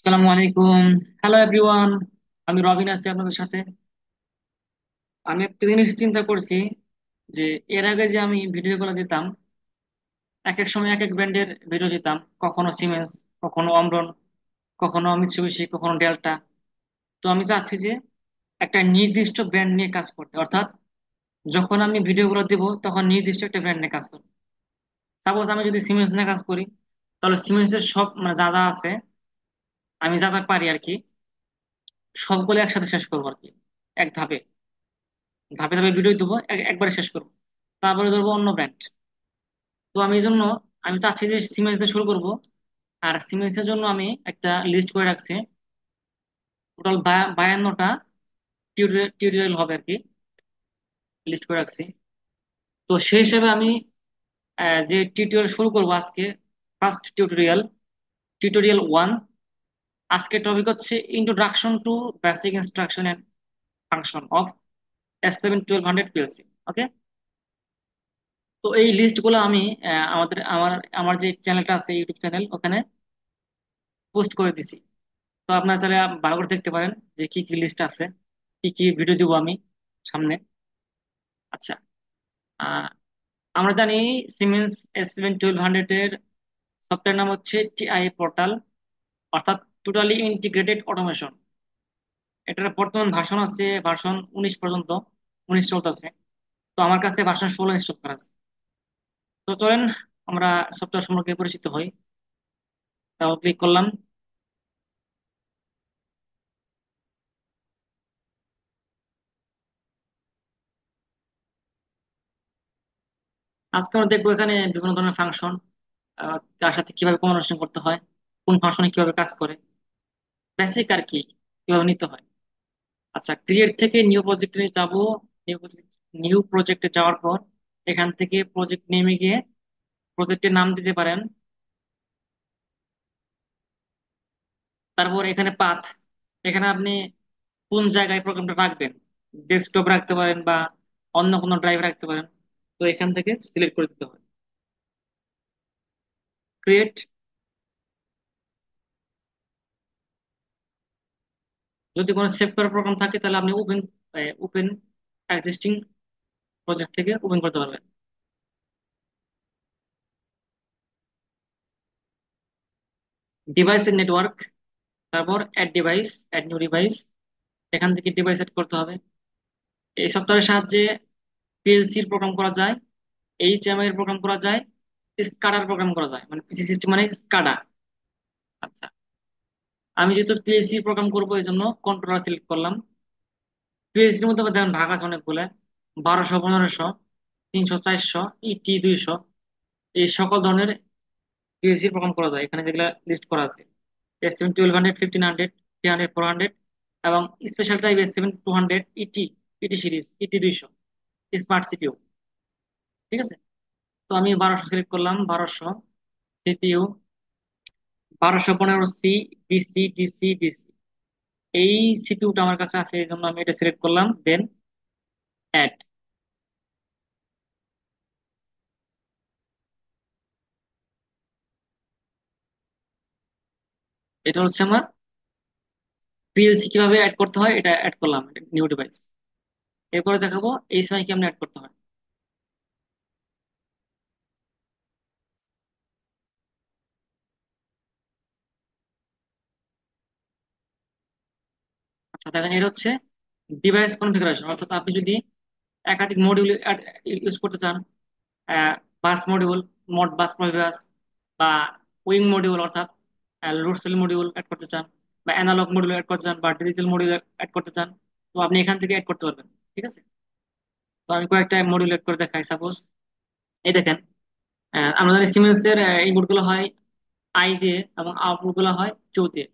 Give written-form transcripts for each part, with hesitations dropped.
আসসালামু আলাইকুম। Hello everyone. আমি রবিন আছি আপনাদের সাথে। আমি একটা জিনিস চিন্তা করছি যে এর আগে যে আমি ভিডিওগুলো দিতাম, এক এক সময় এক এক ব্র্যান্ডের ভিডিও দিতাম। কখনো সিমেন্স, কখনো অমরন, কখনো মিৎসুবিশি, কখনো ডেল্টা। তো আমি চাচ্ছি যে একটা নির্দিষ্ট ব্র্যান্ড নিয়ে কাজ করতে, অর্থাৎ যখন আমি ভিডিওগুলো দিব তখন নির্দিষ্ট একটা ব্র্যান্ড নিয়ে কাজ করব। সাপোজ আমি যদি সিমেন্স নিয়ে কাজ করি, তাহলে সিমেন্সের সব মানে যা যা আছে, আমি যা যা পারি আর কি, সবগুলো একসাথে শেষ করবো আর কি। এক ধাপে ধাপে ধাপে ভিডিও দেবো, একবারে শেষ করবো। তারপরে ধরবো অন্য ব্র্যান্ড। তো আমি এই জন্য আমি চাচ্ছি যে সিমেন্স দিয়ে শুরু করব। আর সিমেন্সের জন্য আমি একটা লিস্ট করে রাখছি। টোটাল 52টা টিউটোরিয়াল হবে আর কি, লিস্ট করে রাখছি। তো সেই হিসেবে আমি যে টিউটোরিয়াল শুরু করব আজকে, ফার্স্ট টিউটোরিয়াল, টিউটোরিয়াল 1। আজকের টপিক হচ্ছে introduction to basic instruction and function of S7-1200 PLC. Okay. তো এই লিস্টগুলো আমি আমার যে চ্যানেলটা আছে, ইউটিউব চ্যানেল, ওখানে পোস্ট করে দিছি। তো আপনারা চাইলে ভালো করে দেখতে পারেন যে কি কি লিস্ট আছে, কি কি ভিডিও দিব আমি সামনে। আচ্ছা। আহ, আমরা জানি সিমেন্স S7-1200 এর সফটওয়্যার নাম হচ্ছে টিআই পোর্টাল, অর্থাৎ টোটালি ইন্টিগ্রেটেড অটোমেশন। এটার বর্তমান ভার্সন আছে ভার্সন 19 পর্যন্ত, 19 চলতেছে। তো আমার কাছে ভার্সন 16 ইনস্টল করা আছে। তো চলেন আমরা সফটওয়্যার সম্পর্কে পরিচিত হই। তাও ক্লিক করলাম। আজকে আমরা দেখবো এখানে বিভিন্ন ধরনের ফাংশন, কার সাথে কিভাবে কমিউনিকেশন করতে হয়, কোন ফাংশনে কিভাবে কাজ করে, বেসিক আর কি, কিভাবে নিতে হয়। আচ্ছা, ক্রিয়েট থেকে নিউ প্রজেক্টে যাব। নিউ নিউ প্রজেক্টে যাওয়ার পর এখান থেকে প্রজেক্ট নেমে গিয়ে প্রজেক্টের নাম দিতে পারেন। তারপর এখানে পাথ, এখানে আপনি কোন জায়গায় প্রোগ্রামটা রাখবেন, ডেস্কটপ রাখতে পারেন বা অন্য কোনো ড্রাইভ রাখতে পারেন। তো এখান থেকে সিলেক্ট করে দিতে হয় ক্রিয়েট। যদি কোনো সেভ করার প্রোগ্রাম থাকে তাহলে আপনি ওপেন, ওপেন এক্সিস্টিং প্রজেক্ট থেকে ওপেন করতে পারবেন। ডিভাইসের নেটওয়ার্ক, তারপর add device, add new device, এখান থেকে ডিভাইস সেট করতে হবে। এই সফটওয়্যারের সাহায্যে পিএলসির প্রোগ্রাম করা যায়, এইচএমআই এর প্রোগ্রাম করা যায়, স্কাডার প্রোগ্রাম করা যায়, মানে পিসি সিস্টেম মানে স্কাডা। আচ্ছা, আমি যেহেতু পিএলসি প্রোগ্রাম করবো এই জন্য কন্ট্রোলার সিলেক্ট করলাম। পিএলসির মধ্যে আবার দেখেন ভাগ আছে অনেকগুলো, 1200, 1500, 300, 400, ET 200। এই সকল ধরনের পিএলসি প্রোগ্রাম করা যায় এখানে, যেগুলা লিস্ট করা আছে। S7-1200, 1500, 300, 400, এবং স্পেশাল টাইপ S7-200, ইটি সিরিজ, ET 200 স্মার্ট সিপিইউ। ঠিক আছে। তো আমি 1200 সিলেক্ট করলাম, 1200 সিপিইউ, 1215 সি, ডিসি। এই সিপিইউটা আমার কাছে আছে, এই জন্য আমি এটা সিলেক্ট করলাম, দেন অ্যাড। এটা হচ্ছে আমার পিএলসি কিভাবে অ্যাড করতে হয়, এটা অ্যাড করলাম, নিউ ডিভাইস। এরপরে দেখাবো এই সময় কেমনে অ্যাড করতে হয়। আচ্ছা দেখেন, এটা হচ্ছে ডিভাইস কনফিগারেশন, অর্থাৎ আপনি যদি একাধিক মডিউল ইউজ করতে চান, বাস মডিউল, মোড বাস প্রহিবাস, বা উইং মডিউল অর্থাৎ লোড সেল মডিউল অ্যাড করতে চান, বা অ্যানালগ মডিউল অ্যাড করতে চান, বা ডিজিটাল মডিউল অ্যাড করতে চান, তো আপনি এখান থেকে অ্যাড করতে পারবেন। ঠিক আছে। তো আমি কয়েকটা মডিউল অ্যাড করে দেখাই। সাপোজ এই দেখেন, আমরা জানি সিমেন্সের ইনপুট গুলো হয় আই দিয়ে এবং আউটপুট গুলো হয় কিউ দিয়ে।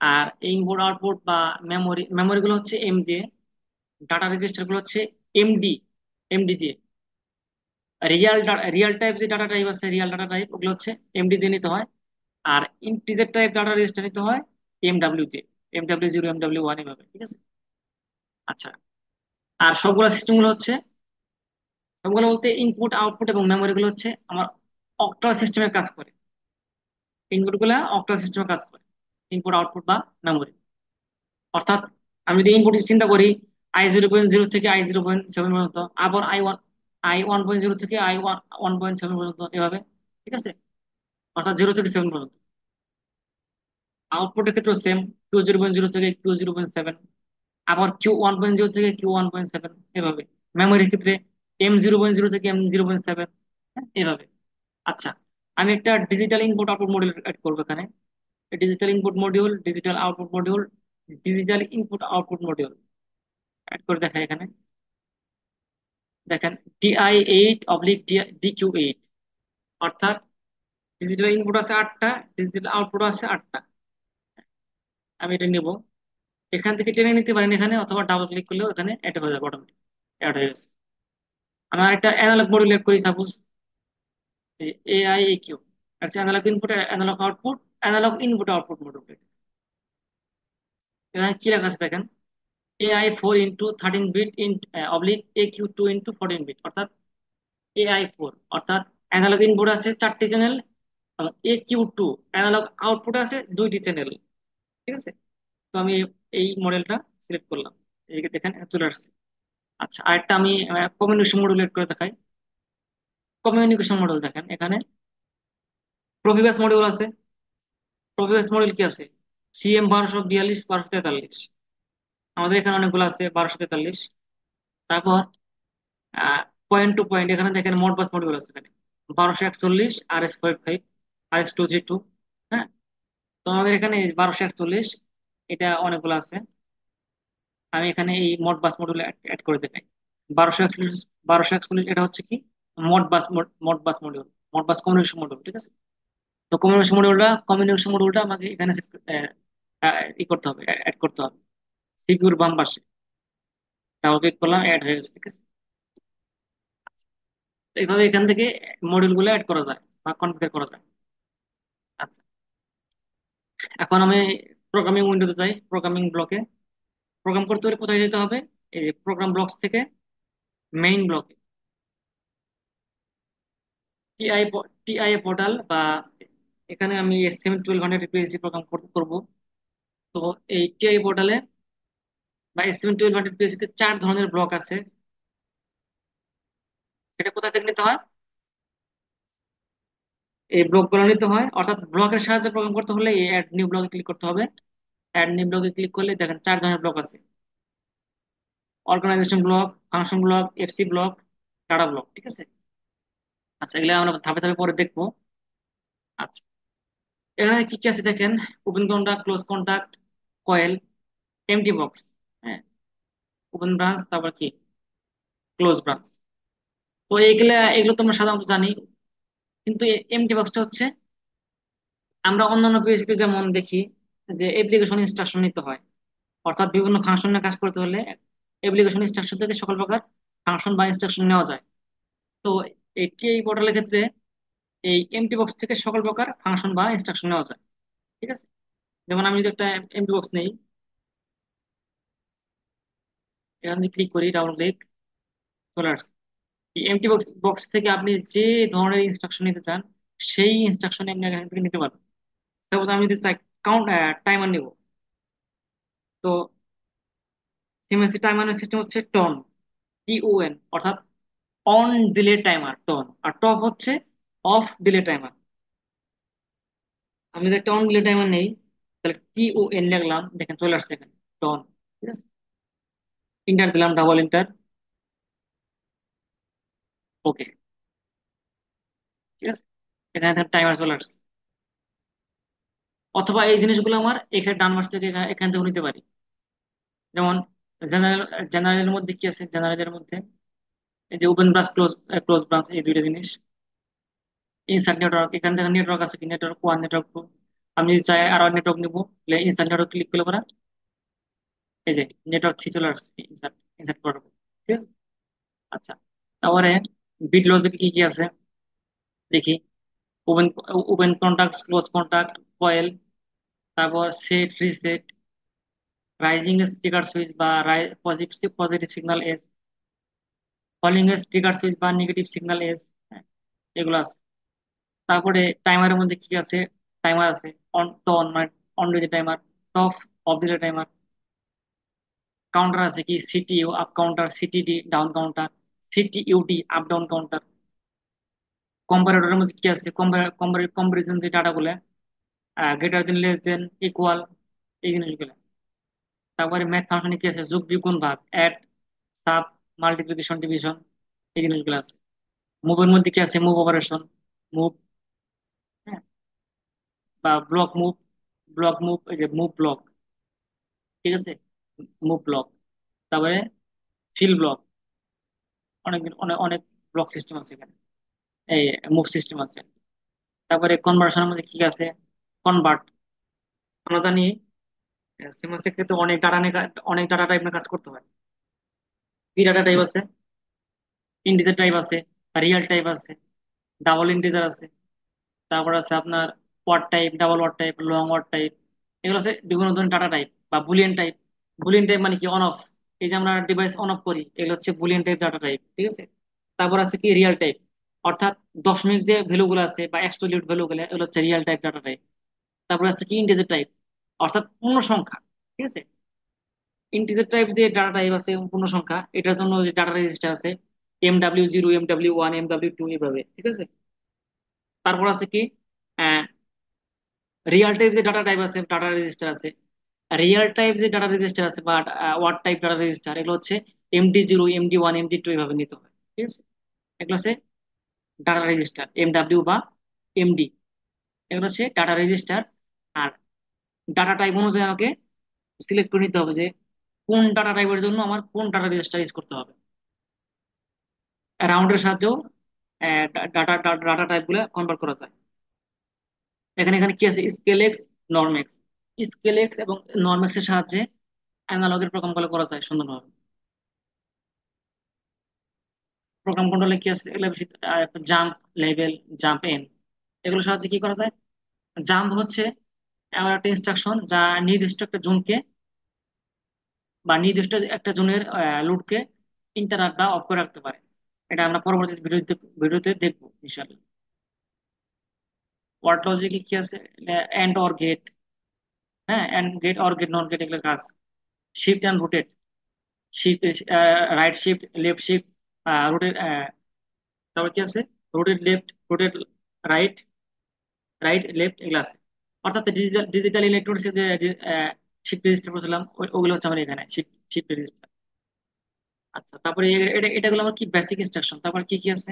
আর ইনপুট আউটপুট বা মেমোরি গুলো হচ্ছে এম দিয়ে, ডাটা রেজিস্টার গুলো হচ্ছে এমডি, এমডি দিয়ে। রিয়াল টাইপ যে ডাটা টাইপ আছে, রিয়াল ডাটা টাইপ, ওগুলো হচ্ছে এমডি দিয়ে নিতে হয়। আর ইন্টিজার টাইপ ডাটা রেজিস্টার নিতে হয় এমডাব্লিউ দিয়ে, MW0, MW1, এভাবে। ঠিক আছে। আচ্ছা, আর সবগুলো বলতে ইনপুট আউটপুট এবং মেমোরি গুলো হচ্ছে আমার অক্টাল সিস্টেমে কাজ করে। ইনপুট গুলা অক্টাল সিস্টেমে কাজ করে। ইনপুট আউটপুট বা মেমোরি। অর্থাৎ আমি যদি ইনপুট চিন্তা করি I0.0 থেকে I0.7 পর্যন্ত, আবার I1.0 থেকে I1.7 পর্যন্ত, এভাবে। ঠিক আছে, অর্থাৎ 0 থেকে 7 পর্যন্ত। আউটপুটের ক্ষেত্রে সেম, Q0.0 থেকে Q0.7, আবার Q1.0 থেকে Q1.7, এভাবে। মেমোরির ক্ষেত্রে M0.0 থেকে M0.7, এভাবে। আচ্ছা, আমি একটা digital input output module add করবো এখানে। Digital input module, digital output module, digital input output module add করে দেখাই এখানে। দেখেন, DI8/DQ8, অর্থাৎ ডিজিটাল ইনপুট আছে 8টা, ডিজিটাল আউটপুট আছে 8টা। আমি এটা নেব, এখান থেকে টেনে নিতে পারেন এখানে, অথবা ডাবল ক্লিক করলেও এখানে অ্যাড হয়ে যাবে, অটোমেটিক অ্যাড হয়ে গেছে। আমি একটা অ্যানালগ মডিউল অ্যাড করি, সাপোজ AIAQ, আচ্ছা, analog input analog output, analog input output module. এখানে কি লেখা আছে দেখেন, AI4 × 13 বিট AQ2 × 14 বিট, অর্থাৎ AI4, অর্থাৎ অ্যানালগ ইনপুট আছে 4টি চ্যানেল, এবং AQ2 অ্যানালগ আউটপুট আছে 2টি চ্যানেল। ঠিক আছে, তো আমি এই মডেলটা সিলেক্ট করলাম, এইদিকে দেখেন চলে আসছে। আচ্ছা, আরেকটা আমি কমিউনিকেশন মডুল এড করে দেখাই। কমিউনিকেশন মডেল দেখেন এখানে প্রফিবাস মডিউল আছে। প্রফিবাস মডেল কি আছে, CM1242, 1243। আমাদের এখানে অনেকগুলো আছে 1243। তারপর পয়েন্ট টু পয়েন্ট, এখানে দেখেন মোট বাস মডিউল আছে এখানে 1241, RS55, RS232। হ্যাঁ, তো আমাদের এখানে 1241, এটা অনেকগুলো আছে। আমি এখানে এই মোট বাস মডিউল অ্যাড করে দেখাই। 1241, 1241, এটা হচ্ছে কি মোট বাস মডিউল, মোট বাস কমিউনিকেশন মডিউল। ঠিক আছে, তো কমিউনিকেশন মডিউলটা আমাকে এখানে ই করতে হবে, অ্যাড করতে হবে। সিকিউর বাম পাশে ডাবল ক্লিক করলাম, অ্যাড হয়ে গেছে। ঠিক আছে, তো এইভাবে এখান থেকে মডিউল গুলো অ্যাড করা যায় বা কনফিগার করা যায়। আচ্ছা, এখন আমি প্রোগ্রামিং উইন্ডোতে যাই, প্রোগ্রামিং ব্লকে। প্রোগ্রাম করতে হলে কোথায় যেতে হবে, এই প্রোগ্রাম ব্লকস থেকে মেইন ব্লকে, টিআই টিআই পোর্টাল, বা এখানে আমি SM1200 পিএসসি প্রোগ্রাম করবো। তো এই টিআই পোর্টালে বা SM1200 পিএসসি তে 4 ধরনের ব্লক আছে। এটা কোথা থেকে নিতে হয়, এই ব্লক গুলো নিতে হয়, অর্থাৎ ব্লকের সাহায্যে প্রোগ্রাম করতে হলে এই অ্যাড নিউ ব্লকে ক্লিক করতে হবে। অ্যাড নিউ ব্লকে ক্লিক করলে দেখেন 4 ধরনের ব্লক আছে: organisation block, function block, FC block, data block. ঠিক আছে, আচ্ছা, এগুলো আমরা ধাপে ধাপে পরে দেখবো। আচ্ছা, এখানে কি কি আছে দেখেন, open contact, close contact, coil, empty box. হ্যাঁ, ওপেন ব্রাঞ্চ, তারপর কি ক্লোজ ব্রাঞ্চ। তো এগুলা এগুলো তো আমরা সাধারণত জানি, কিন্তু এমটি বক্সটা হচ্ছে, আমরা অন্যান্য পিএইচপি যেমন দেখি যে অ্যাপ্লিকেশন ইনস্ট্রাকশন নিতে হয়, অর্থাৎ বিভিন্ন ফাংশনের কাজ করতে হলে অ্যাপ্লিকেশন ইনস্ট্রাকশন থেকে সকল প্রকার ফাংশন বা ইনস্ট্রাকশন নেওয়া যায়। তো এই পোর্টালের ক্ষেত্রে এই এমটি বক্স থেকে সকল প্রকার ফাংশন বা ইনস্ট্রাকশন নেওয়া যায়। ঠিক আছে, যেমন আমি যদি একটা এমটি বক্স নেই, এখানে যদি ক্লিক করি, ডাবল ক্লিক, চলে আসছে। এই এমটি বক্স বক্স থেকে আপনি যে ধরনের ইনস্ট্রাকশন নিতে চান, সেই ইনস্ট্রাকশন আপনি এখান থেকে নিতে পারবেন। তারপর আমি যদি চাই কাউন্ট টাইমার নিব, তো সিএমএসসি টাইমার সিস্টেম হচ্ছে TON, অর্থাৎ অন ডিলে টাইমার, টন। আর টপ হচ্ছে অফ ডিলে টাইমার। আমি যদি একটা অন ডিলে টাইমার নেই, তাহলে TON লিখলাম, দেখেন চলে আসছে এখানে টন। ঠিক আছে, ইন্টার দিলাম, ডাবল ইন্টার, ওকে। ঠিক আছে, এখানে টাইমার চলে আসছে। অথবা এই জিনিসগুলো আমার এখানে ডান পাশ থেকে এখান থেকে নিতে পারি। যেমন জেনারেল, জেনারেলের মধ্যে কি আছে, জেনারেলের মধ্যে এই যে open branch, close close branch, এই দুইটা জিনিস। ইনসার্ট নেটওয়ার্ক, এখান থেকে নেটওয়ার্ক আছে কি, নেটওয়ার্ক 1, নেটওয়ার্ক 2। আমি যদি চাই আরো নেটওয়ার্ক নিবো, তাহলে ইনসার্ট নেটওয়ার্ক ক্লিক করলে পরে এই যে নেটওয়ার্ক 3 চলে আসছে, ইনসার্ট ইনসার্ট করার পর। ঠিক আছে, আচ্ছা, তারপরে বিট লজিক কি কি আছে দেখি। Open open contact, close contact, coil, তারপর set, reset, rising edge trigger switch বা positive positive signal edge, falling edge trigger switch বা নেগেটিভ সিগন্যাল এস। এগুলো আছে। তারপরে টাইমারের মধ্যে কি আছে, টাইমার আছে on TON, on delay timer, TOF off delay timer. Counter আছে কি CTU up counter, CTD down counter, CTUD up down counter. কম্পারেটরের মধ্যে কি আছে, কম্পারিজন যে ডাটাগুলো, গ্রেটার দেন, লেস দেন, ইকুয়াল, এই জিনিসগুলো। তারপরে ম্যাথ ফাংশনে কি আছে, যোগ বিয়োগ গুণ ভাগ, অ্যাড, সাব, মাল্টিপ্লিকেশন, ডিভিশন, এই জিনিসগুলো আছে। মুভের মধ্যে কি আছে, মুভ অপারেশন, মুভ, হ্যাঁ, বা ব্লক মুভ, ব্লক মুভ, এই যে মুভ ব্লক, ঠিক আছে, মুভ ব্লক। তারপরে ফিল ব্লক, অনেক অনেক অনেক ব্লক সিস্টেম আছে এখানে, এই মুভ সিস্টেম আছে। তারপরে কনভার্সনের মধ্যে কি আছে, কনভার্ট। আমরা জানি সিমাসের ক্ষেত্রে অনেক ডাটা টাইপ নিয়ে কাজ করতে হয়। কি ডাটা টাইপ আছে, ইন্টিজার টাইপ আছে, রিয়েল টাইপ আছে, ডাবল ইন্টিজার আছে, তারপর আছে আপনার word type, double word type, long word type. এগুলো হচ্ছে বিভিন্ন ধরনের ডাটা টাইপ বা বুলিয়ান টাইপ। বুলিয়ান টাইপ মানে কি, অন অফ, এই যে আমরা ডিভাইস অন অফ করি, এগুলো হচ্ছে বুলিয়ান টাইপ ডাটা টাইপ, ঠিক আছে। তারপর আছে কি রিয়েল টাইপ, অর্থাৎ দশমিক যে ভ্যালু গুলো আছে বা অ্যাবসলিউট ভ্যালু গুলো, এগুলো হচ্ছে রিয়েল টাইপ ডাটা টাইপ। তারপর আছে কি ইন্টিজার টাইপ, অর্থাৎ পূর্ণ সংখ্যা, ঠিক আছে। ইন্টিজার টাইপ যে ডাটা টাইপ আছে পূর্ণ সংখ্যা, এটার জন্য যে ডাটা রেজিস্টার আছে, MW0, MW1, MW2, এভাবে, ঠিক আছে। তারপর আছে কি রিয়েল টাইপ যে ডাটা টাইপ আছে, ডাটা রেজিস্টার আছে। রিয়েল টাইপ যে ডাটা রেজিস্টার আছে বা ওয়ার্ড টাইপ ডাটা রেজিস্টার, এগুলো হচ্ছে MD0, MD1, MD2, এভাবে নিতে হয়, ঠিক আছে। এগুলো হচ্ছে ডাটা রেজিস্টার, MW বা MD, এগুলো হচ্ছে ডাটা রেজিস্টার। আর ডাটা টাইপ অনুযায়ী আমাকে সিলেক্ট করে নিতে হবে যে কোন ডাটা টাইপের জন্য আমার কোন ডাটা রেজিস্টার ইউজ করতে হবে। রাউন্ডের সাহায্যেও ডাটা ডাটা টাইপ গুলো কনভার্ট করা যায়। এখানে এখানে কি আছে, স্কেলেক্স, নরমেক্স। স্কেলেক্স এবং নরমেক্স এর সাহায্যে অ্যানালগের প্রোগ্রাম গুলো করা যায় সুন্দরভাবে। প্রোগ্রাম কন্ট্রোলে কি আছে, এগুলো বেশি, জাম্প, লেভেল, জাম্প এন, এগুলোর সাহায্যে কি করা যায়। জাম্প হচ্ছে এমন একটা ইনস্ট্রাকশন যা নির্দিষ্ট একটা জোনকে বা নির্দিষ্ট একটা জোনের লোডকে ইন্টারাপ্ট বা অফ করে রাখতে পারে। এটা আমরা পরবর্তী ভিডিওতে দেখবো ইনশাআল্লাহ। ওয়ার্ড লজিকে কি আছে, এন্ড অর গেট, হ্যাঁ, and gate or gate not gate, এগুলো কাজ। Shift and rotate, shift, right shift, left shift, rotate, তারপর কি আছে, rotate left, rotate right, right left, এগুলো আছে। অর্থাৎ ডিজিটাল ডিজিটাল ইলেকট্রনিক্স যে শিফট রেজিস্টার বলছিলাম, ওগুলো হচ্ছে আমার এখানে শিফট শিফট রেজিস্টার। আচ্ছা, তারপরে এটা এটাগুলো আমার কি বেসিক ইনস্ট্রাকশন। তারপর কি কি আছে,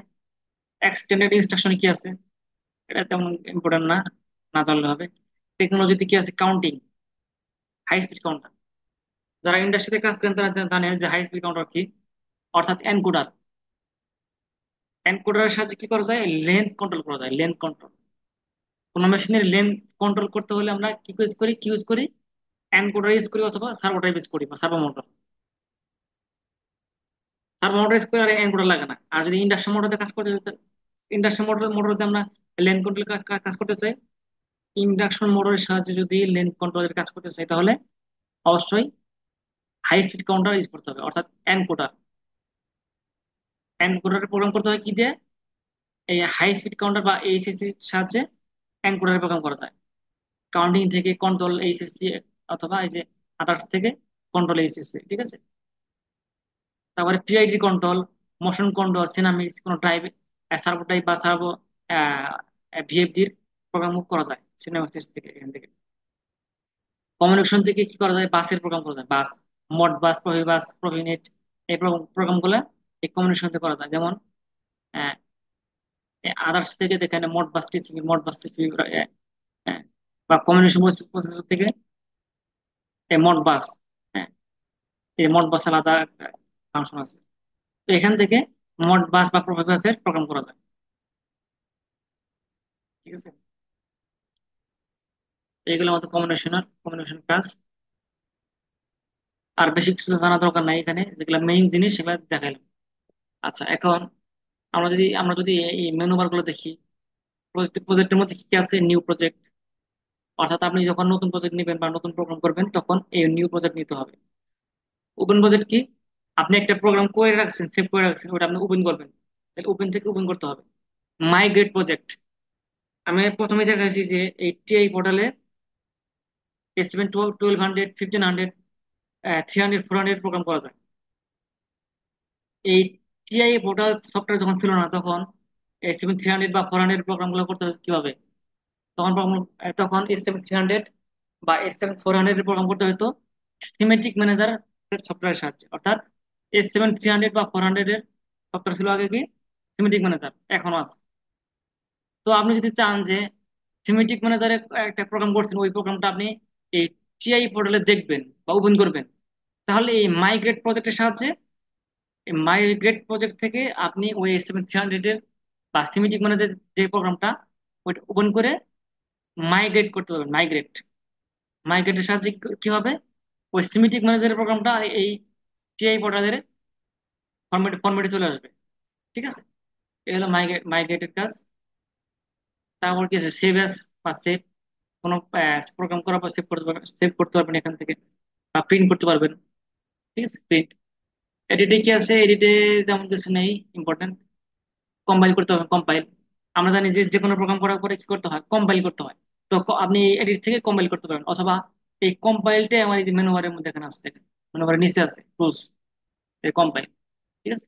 এক্সটেন্ডেড ইনস্ট্রাকশন কি আছে, এটা তেমন ইম্পর্টেন্ট না, না জানলে হবে। টেকনোলজিতে কি আছে, কাউন্টিং, হাই স্পিড কাউন্টার। যারা ইন্ডাস্ট্রিতে কাজ করেন তারা জানেন যে হাই স্পিড কাউন্টার কি, অর্থাৎ এনকোডার। এনকোডারের সাহায্যে কি করা যায়, লেন্থ কন্ট্রোল করা যায়, লেন্থ কন্ট্রোল। কোনো মেশিনের লেন্থ কন্ট্রোল করতে হলে আমরা কি ইউজ করি, এনকোডার ইউজ করি অথবা সার্ভো টাইপ ইউজ করি বা servo motor. Servo motor use করে আর এনকোডার লাগে না। আর যদি ইন্ডাকশন মোটরে কাজ করতে, ইন্ডাকশন মোটরতে আমরা লেন্থ কন্ট্রোল কাজ কাজ করতে চাই, ইন্ডাকশন মোটরের সাহায্যে যদি লেন্থ কন্ট্রোলের কাজ করতে চাই, তাহলে অবশ্যই হাই স্পিড কাউন্টার ইউজ করতে হবে, অর্থাৎ এনকোডার। এনকোডারের প্রোগ্রাম করতে হয় কি দিয়ে, এই হাই স্পিড কাউন্টার বা এইচএসসি সাহায্যে এনকোডারের প্রোগ্রাম করা যায়। কাউন্টিং থেকে কন্ট্রোল এইচএসসি, অথবা এই যে আদার্স থেকে কন্ট্রোল এইচএসসি, ঠিক আছে। তারপরে পিআইডি কন্ট্রোল, মোশন কন্ট্রোল, সিনামিক্স, কোনো ড্রাইভ, সার্ভো টাইপ বা সার্ভো ভিএফডির প্রোগ্রাম করা যায় সিনামিক্স থেকে, এখান থেকে। কমিউনিকেশন থেকে কি করা যায়, বাসের প্রোগ্রাম করা যায়, বাস, মড বাস, প্রফি প্রভিনেট, এই প্রোগ্রাম গুলা এই কমিউনিকেশন থেকে করা যায়। যেমন আদার্স থেকে যেখানে মোড বাস টিচিং বা কমিউনিকেশন প্রসেসর থেকে এই মড বাস, হ্যাঁ, এই মড বাস আলাদা ফাংশন আছে। তো এখান থেকে মড বাস বা প্রফিবাসের প্রোগ্রাম করা যায়, ঠিক আছে। তো এগুলো আমাদের কমিউনিকেশন কাজ। আর বেশি কিছু জানা দরকার নাই, এখানে যেগুলো মেইন জিনিস সেগুলো দেখাইলাম। আচ্ছা, এখন আমরা যদি এই মেনু বার গুলো দেখি, প্রজেক্টের মধ্যে কি কি আছে, নিউ প্রজেক্ট, অর্থাৎ আপনি যখন নতুন প্রজেক্ট নেবেন বা নতুন প্রোগ্রাম করবেন, তখন এই নিউ প্রজেক্ট নিতে হবে। ওপেন প্রজেক্ট কি, আপনি একটা প্রোগ্রাম করে রাখছেন, সেভ করে রাখছেন, ওটা আপনি ওপেন করবেন, ওপেন থেকে ওপেন করতে হবে। মাইগ্রেট প্রজেক্ট, আমি প্রথমে দেখাইছি যে এই টিআই পোর্টালে S7 1200, 1500, 300, 400 প্রোগ্রাম করা যায়। এই টিআই পোর্টাল সফটওয়্যার যখন ছিল না, তখন S7 300 বা 400 প্রোগ্রাম গুলো করতে হতো কিভাবে? তখন S7 300 বা S7 400 এর প্রোগ্রাম করতে হতো সিমেটিক ম্যানেজার সফটওয়্যারের সাহায্যে। অর্থাৎ S7 300 বা 400 এর সফটওয়্যার ছিল আগে কি সিমেটিক ম্যানেজার, এখনো আছে। তো আপনি যদি চান যে সিমেটিক ম্যানেজারে একটা প্রোগ্রাম করছেন, ওই প্রোগ্রামটা আপনি এই টিআই পোর্টালে দেখবেন বা ওপেন করবেন, তাহলে এই মাইগ্রেট প্রজেক্টের সাহায্যে, এই মাইগ্রেট প্রজেক্ট থেকে আপনি ওই S7 300 এর বা সিমেটিক ম্যানেজার যে প্রোগ্রামটা, ওইটা ওপেন করে মাইগ্রেট করতে পারবেন। মাইগ্রেটের সাহায্যে কি হবে, ওই সিমেটিক ম্যানেজারের প্রোগ্রামটা এই টিআই পোর্টালের ফরম্যাটে চলে আসবে। ঠিক আছে, এই হলো মাইগ্রেটের কাজ। তারপর কি আছে, সেভ অ্যাজ বা সেভ, কোনো প্রোগ্রাম করার পর সেভ করতে পারবেন এখান থেকে, বা প্রিন্ট করতে পারবেন। ঠিক আছে, প্রিন্ট। এডিটে কি আছে, এডিটে তেমন কিছু নেই ইম্পর্টেন্ট। কম্পাইল করতে হবে, কম্পাইল। আমরা জানি যে যে কোনো প্রোগ্রাম করার পরে কি করতে হয়, কম্পাইল করতে হয়। তো আপনি এডিট থেকে কম্পাইল করতে পারেন, অথবা এই কম্পাইলটাই আমার এই যে মেনু বারের মধ্যে এখানে আছে, দেখেন মেনু বারের নিচে আছে টুলস, কম্পাইল। ঠিক আছে,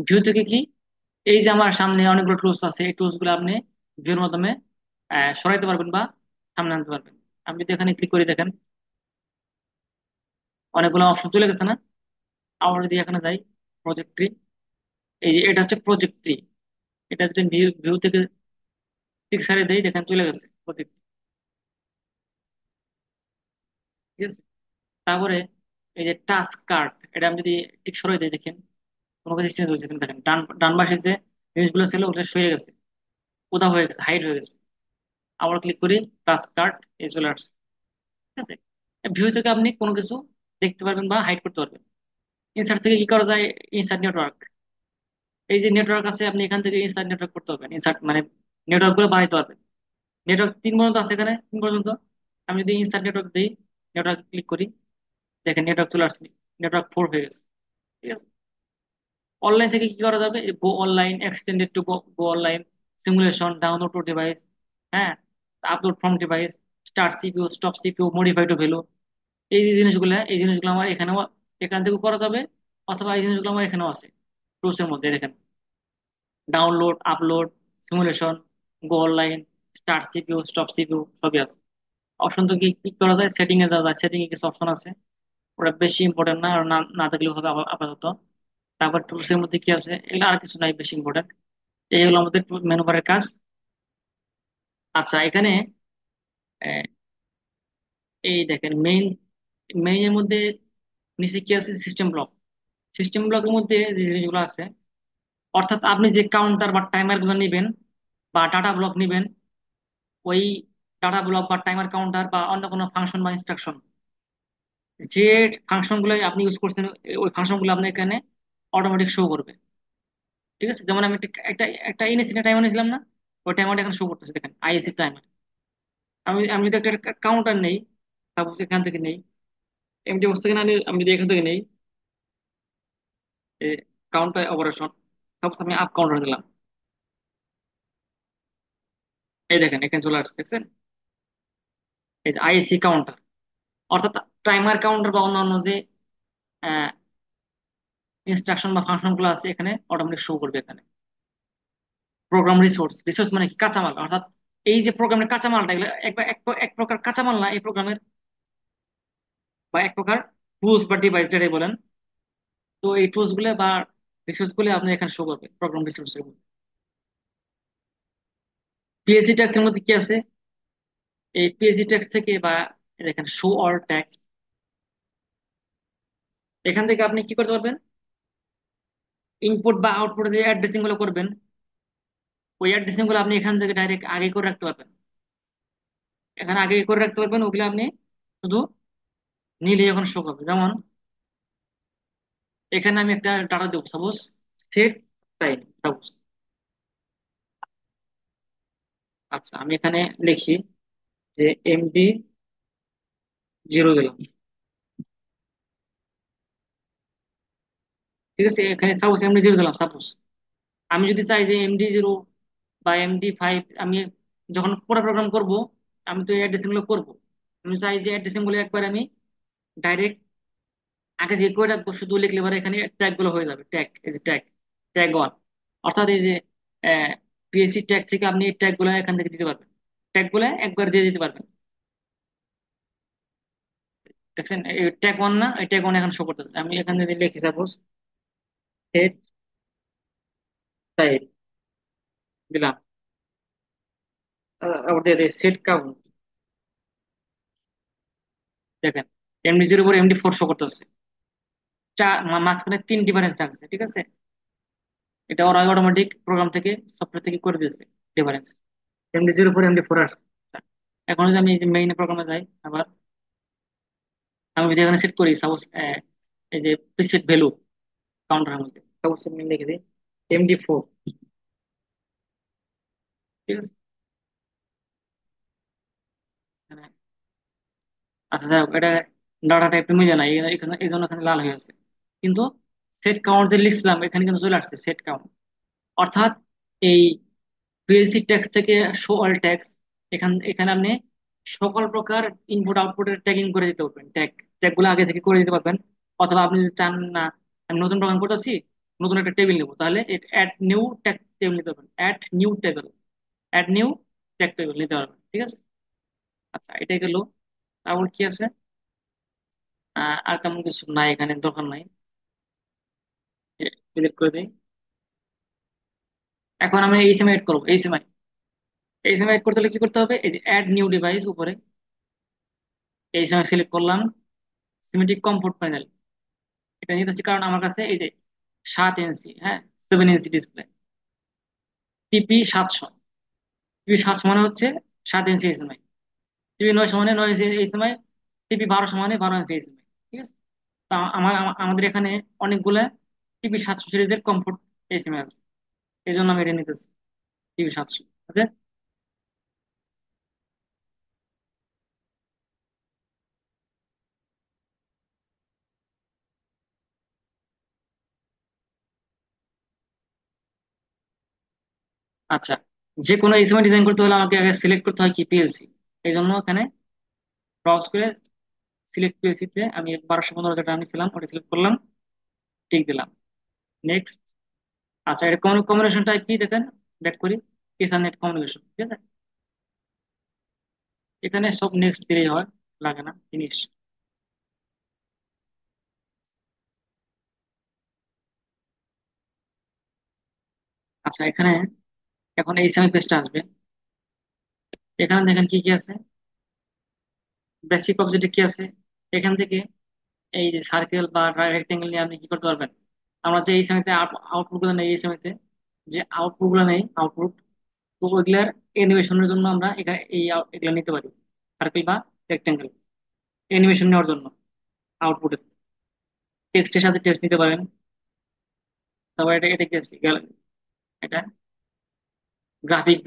ভিউ থেকে কি, এই যে আমার সামনে অনেকগুলো টুলস আছে, এই টুলস গুলো আপনি ভিউর মাধ্যমে সরাইতে পারবেন বা সামনে আনতে পারবেন। আমি যদি এখানে ক্লিক করি, দেখেন অনেকগুলো অপশন চলে গেছে না? আবার যদি এখানে যাই, প্রজেক্ট ট্রি, এই যে এটা হচ্ছে প্রজেক্ট ট্রি। এটা যদি ভিউ ভিউ থেকে ঠিক সারিয়ে দেই, দেখেন চলে গেছে প্রজেক্ট। ঠিক আছে, তারপরে এই যে টাস্ক কার্ড, এটা আমি যদি ঠিক সরিয়ে দিই, দেখেন কোনো কিছু চেঞ্জ হয়েছে কিনা। দেখেন ডান ডান পাশে যে জিনিসগুলো ছিল ওগুলো সরে গেছে, উধাও হয়ে গেছে, হাইড হয়ে গেছে। আবার ক্লিক করি, টাস্ক কার্ড, এই চলে আসছে। ঠিক আছে, ভিউ থেকে আপনি কোনো কিছু দেখতে পারবেন বা হাইড করতে পারবেন। ইনসার্ট থেকে কি করা যায়, ইনসার্ট নেটওয়ার্ক, এই যে নেটওয়ার্ক আছে, আপনি এখান থেকে ইনসার্ট নেটওয়ার্ক করতে পারবেন। ইনসার্ট মানে নেটওয়ার্ক গুলো বানাইতে পারবেন। নেটওয়ার্ক 3 পর্যন্ত আছে এখানে, 3 পর্যন্ত। আমি যদি ইনসার্ট নেটওয়ার্ক দিই, নেটওয়ার্ক ক্লিক করি, দেখেন নেটওয়ার্ক চলে আসছে, নেটওয়ার্ক 4 হয়ে গেছে। ঠিক আছে, অনলাইন থেকে কি করা যাবে, go online, extended to go online, simulation, download to device, হ্যাঁ, upload from device, start CPU, stop CPU, modify to value. এই জিনিসগুলো আমার এখানেও, এখান থেকেও করা যাবে, অথবা এই জিনিসগুলো আমার এখানেও আছে টুলসের মধ্যে। দেখেন download, upload, simulation, go online, start CPU, stop CPU, সবই আছে। অপশন তো কি কি করা যায়, সেটিং এ যাওয়া যায়, সেটিং এ কিছু অপশন আছে, ওটা বেশি ইম্পর্টেন্ট না, আর না না থাকলেও হবে আপাতত। তারপর টুলস এর মধ্যে কি আছে, এগুলো আর কিছু নাই বেশি ইম্পর্টেন্ট। এই হলো আমাদের মেনু বারের কাজ। আচ্ছা, এখানে আহ, এই দেখেন মেইন, মেইনের মধ্যে নিচে কি আছে, সিস্টেম ব্লক। সিস্টেম ব্লকের মধ্যে যে জিনিসগুলো আছে, অর্থাৎ আপনি যে কাউন্টার বা টাইমার গুলো নেবেন বা ডাটা ব্লক নেবেন, ওই ডাটা ব্লক বা টাইমার কাউন্টার বা অন্য কোনো ফাংশন বা ইনস্ট্রাকশন, যে ফাংশন গুলো আপনি ইউজ করছেন, ওই ফাংশন গুলো আপনার এখানে অটোমেটিক শো করবে। ঠিক আছে, যেমন আমি একটা একটা ইনিশিয়াল টাইমার নিয়েছিলাম না, ওই টাইমারটা এখানে শো করতেছে, দেখেন আইএসি টাইমার। আমি আমি যদি একটা কাউন্টার নেই, সাপোজ এখান থেকে নেই, এমটি বক্স থেকে না নিয়ে আমি যদি এখান থেকে নেই, কাউন্টার অপারেশন, সাপোজ আমি আপ কাউন্টার দিলাম, এই দেখেন এখানে চলে আসছে, দেখছেন? এই যে আইএসি কাউন্টার, অর্থাৎ টাইমার কাউন্টার বা অন্যান্য যে ইনস্ট্রাকশন বা ফাংশন গুলো আছে, এখানে অটোমেটিক শো করবে। এখানে প্রোগ্রাম রিসোর্স, রিসোর্স মানে কি, কাঁচামাল। অর্থাৎ এই যে প্রোগ্রামের কাঁচামালটা, এগুলো এক প্রকার কাঁচামাল না এই প্রোগ্রামের, বা এক প্রকার টুলস বা ডিভাইস যেটাই বলেন। তো এই টুলস গুলো বা রিসোর্স গুলো আপনি এখানে শো করবে প্রোগ্রাম রিসোর্স এর মধ্যে। পিএসসি ট্যাক্স এর মধ্যে কি আছে, এই পিএসসি ট্যাক্স থেকে বা এখানে শো অল ট্যাক্স, এখান থেকে আপনি কি করতে পারবেন, ইনপুট বা আউটপুট যে অ্যাড্রেসিং গুলো করবেন, ওই অ্যাড্রেসিং গুলো আপনি এখান থেকে ডাইরেক্ট আগে করে রাখতে পারবেন। এখানে আগে করে রাখতে পারবেন, ওগুলো আপনি শুধু নিলে এখন শো করবে। যেমন এখানে আমি একটা ডাটা দেবো, সাপোজ স্টেট টাইম, সাপোজ। আচ্ছা, আমি এখানে লিখি যে MD0 দিলাম। ঠিক আছে, এখানে সাপোজ MD0 দিলাম, সাপোজ। আমি যদি চাই যে MD0 বা MD5, আমি যখন পুরো প্রোগ্রাম করব, আমি তো এই অ্যাড্রেসিং গুলো করবো। আমি চাই যে অ্যাড্রেসিং গুলো একবার আমি ডাইরেক্ট আগে যে করে রাখবো, শুধু লিখলে পরে এখানে ট্যাগ গুলো হয়ে যাবে। ট্যাগ, এই যে ট্যাগ, ট্যাগ ওয়ান, অর্থাৎ এই যে পিএসসি ট্যাগ থেকে আপনি এই ট্যাগ গুলো এখান থেকে দিতে পারবেন। ট্যাগ গুলো একবার দিয়ে দিতে পারবেন। দেখছেন এই ট্যাগ ওয়ান না, এই ট্যাগ ওয়ান এখন শো করতেছে। আমি এখানে যদি লিখি সাপোজ হেড টাইপ দিলাম, আবার দিয়ে দিই সেট কাউন্ট। দেখেন এমডি 0 উপর এমডি 4 শো করতেছে। মাঝখানে 3 ডিফারেন্স থাকছে, ঠিক আছে। এটা ওরা অটোমেটিক প্রোগ্রাম থেকে, সফটওয়্যার থেকে করে দিয়েছে ডিফারেন্স। এমডি 0 উপর এমডি 4 আসছে। এখন যদি আমি মেইন প্রোগ্রামে যাই আবার, আমি যদি এখানে সেট করি সাপোজ এই যে প্রিসেট ভ্যালু কাউন্টারের মধ্যে সাপোজ আমি লিখে দিই এমডি 4, ঠিক আছে। মানে, আচ্ছা যাই হোক, এটা ডাটাটা একটু মিলে না, এখানে এই জন্য এখানে লাল হয়ে আছে। কিন্তু সেট কাউন্ট যে লিখছিলাম এখানে কিন্তু চলে আসছে সেট কাউন্ট। অর্থাৎ এই পিএলসি ট্যাক্স থেকে শো অল ট্যাক্স, এখানে আপনি সকল প্রকার ইনপুট আউটপুটের ট্যাগিং করে দিতে পারবেন। ট্যাগ গুলো আগে থেকে করে দিতে পারবেন। অথবা আপনি যদি চান না আমি নতুন প্রোগ্রাম করতেছি, নতুন একটা টেবিল নেবো, তাহলে অ্যাড নিউ ট্যাগ টেবিল নিতে পারবেন। অ্যাড নিউ ট্যাগ টেবিল নিতে পারবেন, ঠিক আছে। আচ্ছা এটাই গেল। তারপর কি আছে? আর তেমন কিছু নাই এখানে, দরকার নাই। ডিলিট করে দিই। এখন আমি এই সিম এড করবো। এই সিম এড করতে হলে কি করতে হবে? এই যে অ্যাড নিউ ডিভাইস উপরে এই সময় সিলেক্ট করলাম, সিমেট্রিক কম্পোর্ট প্যানেল। এটা নিতেছি কারণ আমার কাছে এই যে 7 ইঞ্চি, হ্যাঁ, 7 ইঞ্চি ডিসপ্লে, টিপি 700। টিপি 700 মানে হচ্ছে 7 ইঞ্চি এইচএমআই। টিপি 900 মানে 9 ইঞ্চি এইচএমআই। টিপি 1200 মানে 12 ইঞ্চি এইচএমআই, ঠিক আছে। তা আমাদের এখানে অনেকগুলা টিপি 700 সিরিজের কম্পোর্ট এইচএমআই আছে, এই জন্য আমি এটা নিতেছি টিপি 700। ওকে। আচ্ছা, যে কোনো এইচএমআই ডিজাইন করতে হলে আমাকে আগে সিলেক্ট করতে হয় কি পিএলসি। এই জন্য এখানে ব্রাউজ করে সিলেক্ট পিএলসি তে আমি 1215 যেটা আমি ছিলাম ওটা সিলেক্ট করলাম, টিক দিলাম, নেক্সট। আচ্ছা এটা কম্বিনেশন টাইপ কি দেখেন, ব্যাক করি, ইথারনেট কমিউনিকেশন, ঠিক আছে। এখানে সব নেক্সট দিলেই হয়, লাগে না জিনিস। আচ্ছা এখানে এখন এই সেমি পেজটা আসবে। এখানে দেখেন কি কি আছে, বেসিক অবজেক্টে কি আছে। এখান থেকে এই যে সার্কেল বা রেক্টেঙ্গেল নিয়ে আপনি কি করতে পারবেন। আমরা যে এই সেমিতে আউটপুট গুলো নেই, এই সেমিতে যে আউটপুট গুলো নেই, আউটপুট, তো ওইগুলার অ্যানিমেশনের জন্য আমরা এগুলা নিতে পারি, সার্কেল বা রেক্টেঙ্গেল অ্যানিমেশন নেওয়ার জন্য আউটপুটের। টেক্সটের সাথে টেক্সট নিতে পারেন। তারপর এটা এটা কি আছে, এটা গ্রাফিক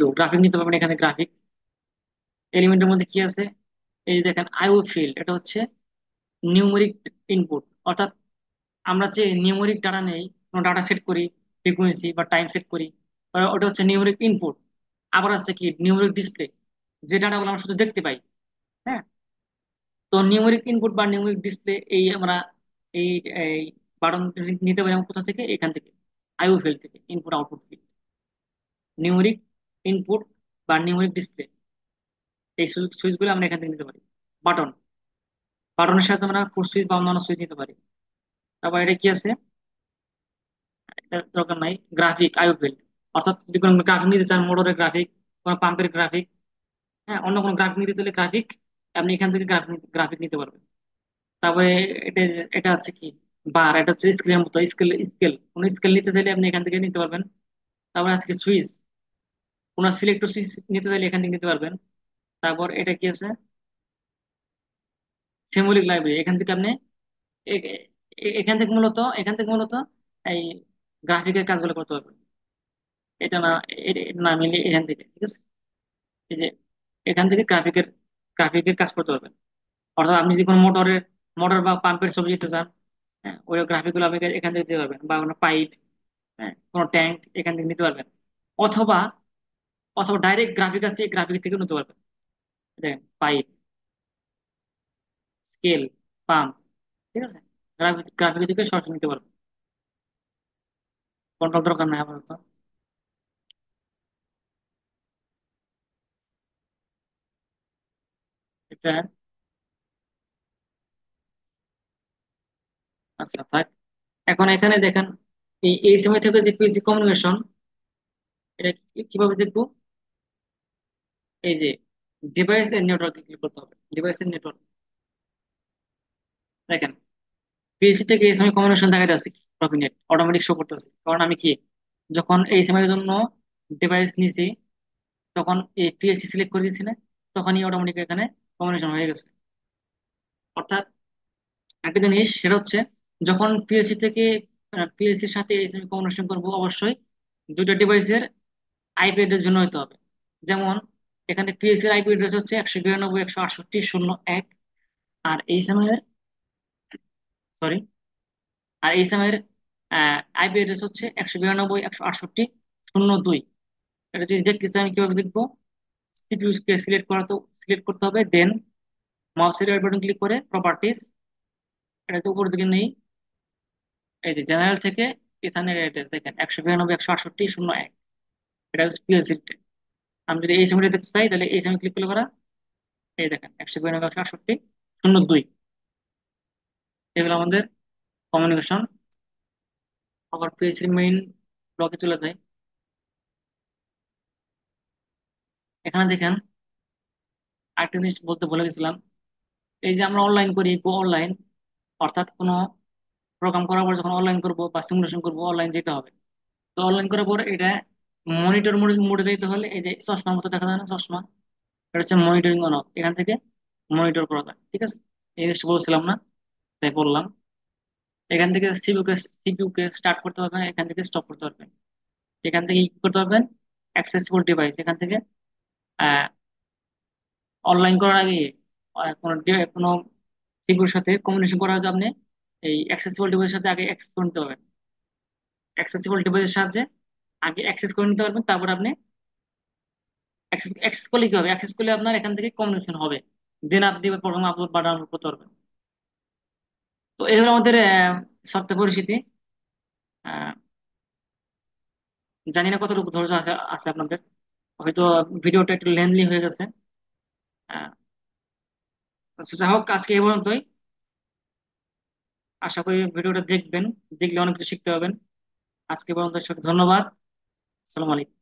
নিতে পারবেন। এখানে গ্রাফিক এলিমেন্টের মধ্যে কি আছে, এই যে দেখেন আইও ফিল্ড, এটা হচ্ছে নিউমেরিক ইনপুট। অর্থাৎ আমরা যে নিউমেরিক ডাটা নেই, কোনো ডাটা সেট করি, ফ্রিকোয়েন্সি বা টাইম সেট করি, ওটা হচ্ছে নিউমেরিক ইনপুট। আবার আছে কি নিউমেরিক ডিসপ্লে, যে ডাটাগুলো আমরা শুধু দেখতে পাই। হ্যাঁ, তো নিউমেরিক ইনপুট বা নিউমেরিক ডিসপ্লে এই আমরা এই এই বাটন নিতে পারি আমরা কোথা থেকে, এখান থেকে আইও ফিল্ড থেকে, input output field, numeric input বা নিউমেরিক ডিসপ্লে, এই সুইচগুলো আমরা এখান থেকে নিতে পারি। বাটন, বাটনের সাথে আমরা ফুট সুইচ বা অন্যান্য সুইচ নিতে পারি। তারপর এটা কি আছে, এটার দরকার নাই। গ্রাফিক আইওফিল্ড, অর্থাৎ যদি কোনো গ্রাফিক নিতে চান, মোটরের গ্রাফিক, কোনো পাম্পের গ্রাফিক, হ্যাঁ, অন্য কোনো গ্রাফিক নিতে চাইলে গ্রাফিক, আপনি এখান থেকে গ্রাফিক গ্রাফিক নিতে পারবেন। তারপরে এটা এটা আছে কি বার, এটা হচ্ছে স্কেলের মতো, স্কেল কোনো স্কেল নিতে চাইলে আপনি এখান থেকে নিতে পারবেন। তারপর আছে কি সুইচ, কোনো সিলেক্ট সুইচ নিতে চাইলে এখান থেকে নিতে পারবেন। তারপর এটা কি আছে, সিম্বলিক লাইব্রেরি, এখান থেকে আপনি এ- এখান থেকে মূলত এই গ্রাফিকের কাজগুলো করতে পারবেন। এটা না, এটা না মিলে এখান থেকে, ঠিক আছে। এই যে এখান থেকে গ্রাফিকের কাজ করতে পারবেন। অর্থাৎ আপনি যে কোনো মোটর বা পাম্পের ছবি দিতে চান, হ্যাঁ, ওই গ্রাফিক গুলো আপনি এখান থেকে দিতে পারবেন। বা কোনো পাইপ, হ্যাঁ, কোনো ট্যাঙ্ক, এখান থেকে নিতে পারবেন। অথবা অথবা ডাইরেক্ট গ্রাফিক আছে, গ্রাফিক থেকে নিতে পারবেন। দেখেন পাইপ, স্কেল, পাম্প, ঠিক আছে। গ্রাফিক থেকে সরাসরি নিতে পারবো, কন্ট্রোল দরকার নাই আপাতত। এটা আচ্ছা থাক। এখন এখানে দেখেন, এই সময় থেকে যে পিএলসি কমিউনিকেশন, এটা কিভাবে দেখবো? এই যে ডিভাইস এর নেটওয়ার্কে ক্লিক করতে হবে, ডিভাইসের নেটওয়ার্ক। দেখেন পিএলসি থেকে এই সময় কমিউনিকেশন দেখা যাচ্ছে কি, প্রফিনেট অটোমেটিক শো করতেছে, কারণ আমি কি যখন এই সময়ের জন্য ডিভাইস নিছি, তখন এই পিএলসি সিলেক্ট করে দিচ্ছি না, তখনই অটোমেটিক এখানে কমিউনিকেশন হয়ে গেছে। অর্থাৎ একটা জিনিস সেটা হচ্ছে, যখন পিএলসি থেকে পিএলসির সাথে এইচএমআই কমিউনিকেশন করবো, অবশ্যই দুইটা ডিভাইসের আইপি অ্যাড্রেস ভিন্ন হতে হবে। যেমন এখানে পিএলসি এর আইপি অ্যাড্রেস হচ্ছে 192.168.0.1, আর এইচএমআই এর, সরি, আর এইচএমআই এর আইপি অ্যাড্রেস হচ্ছে 192.168.0.2। এটা যদি দেখতে চাই আমি কিভাবে দেখবো? সিপিইউ কে সিলেক্ট করতে হবে, দেন মাউসের রাইট বাটন ক্লিক করে প্রপার্টিজ, এটাকে উপর দিকে নেই। এই যে জেনারেল থেকে ইথানের অ্যাড্রেস দেখেন 192.168.0.1, এটা হচ্ছে পিএলসি। আমি যদি এই সময়টা দেখতে চাই, তাহলে এই সময় ক্লিক করলে করা, এই দেখেন 192.168.0.2। এগুলো আমাদের কমিউনিকেশন। আবার পিএলসির মেইন ব্লকে চলে যায়। এখানে দেখেন আরেকটা জিনিস বলতে ভুলে গেছিলাম। এই যে আমরা অনলাইন করি, গো অনলাইন, অর্থাৎ কোনো প্রোগ্রাম করার পর যখন অনলাইন করবো বা সিমুলেশন করবো, অনলাইন যেতে হবে। তো অনলাইন করার পর এটা মনিটর মোডে মোডে যেতে হলে এই যে চশমার মতো দেখা যায় না, চশমা, এটা হচ্ছে মনিটরিং অন অফ, এখান থেকে মনিটর করা যায়, ঠিক আছে। এই জিনিসটা বলছিলাম না, তাই বললাম। এখান থেকে সিপিইউ কে স্টার্ট করতে পারবেন, এখান থেকে স্টপ করতে পারবেন, এখান থেকে কি করতে পারবেন, অ্যাক্সেসিবল ডিভাইস, এখান থেকে অনলাইন করার আগে কোনো সিকিউর সাথে কমিউনিকেশন করার আগে আপনি এই অ্যাক্সেসিবল ডিভাইসের সাথে আগে অ্যাক্সেস করে নিতে হবে। অ্যাক্সেসিবল ডিভাইসের সাহায্যে আগে অ্যাক্সেস করে নিতে পারবেন, তারপর আপনি অ্যাক্সেস অ্যাক্সেস করলে কি হবে, অ্যাক্সেস করলে আপনার এখান থেকে কমিউনিকেশন হবে, দেন আপনি প্রোগ্রাম আপলোড বা ডাউনলোড করতে পারবেন। তো এই হলো আমাদের সফটওয়্যার পরিচিতি। আহ, জানি না কতটুকু ধৈর্য আছে আছে আপনাদের, হয়তো ভিডিওটা একটু লেন্থলি হয়ে গেছে। আহ, আচ্ছা, যাই হোক, আজকে এই পর্যন্তই। আশা করি ভিডিওটা দেখবেন, দেখলে অনেক কিছু শিখতে পারবেন। আজকে এই পর্যন্ত, সবাইকে ধন্যবাদ। আসসালামু আলাইকুম।